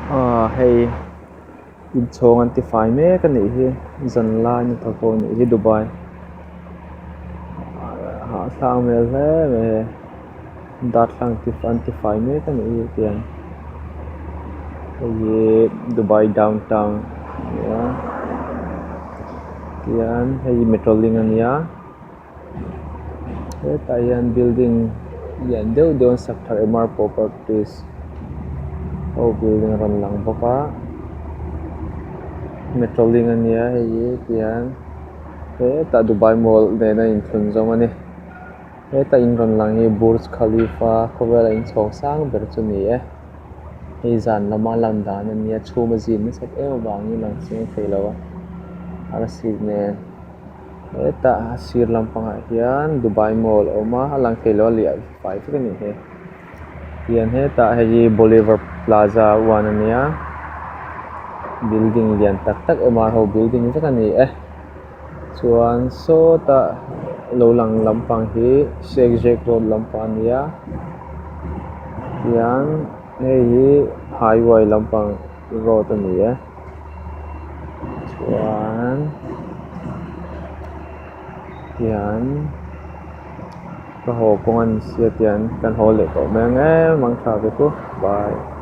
Hei in chong anti-fai me ka ni hi zan lai ni thako ni hi Dubai ha thang mel hle me dat lang anti-fai me ka ni hi tian hei Dubai downtown ya tian hei Metrolink ania hei tayan building yan deuh Sakhar MR Properties building ran lang boka Metrolink ania hei tian ta Dubai Mall ne na in thun zong ani ta in ran lang hi Burj Khalifa khowela in chhawng sang ber chu ni hei zan lama lang dan ania chhuma zin ni sak em wang ni lang sing theilawa ara si ne ta sir lampang hian Dubai Mall oma alang theilo li 5 ka ni he hian ta hei Bolivar Plaza wan ania building lian tak MR ho building taka ni chuan so ta lo lang lampang hi Sheikh Zayed Road lampang nia hian hei highway lampang road ani chuan hian ka ho kongan sia tian kan ho le to meng mang tha ve ku bye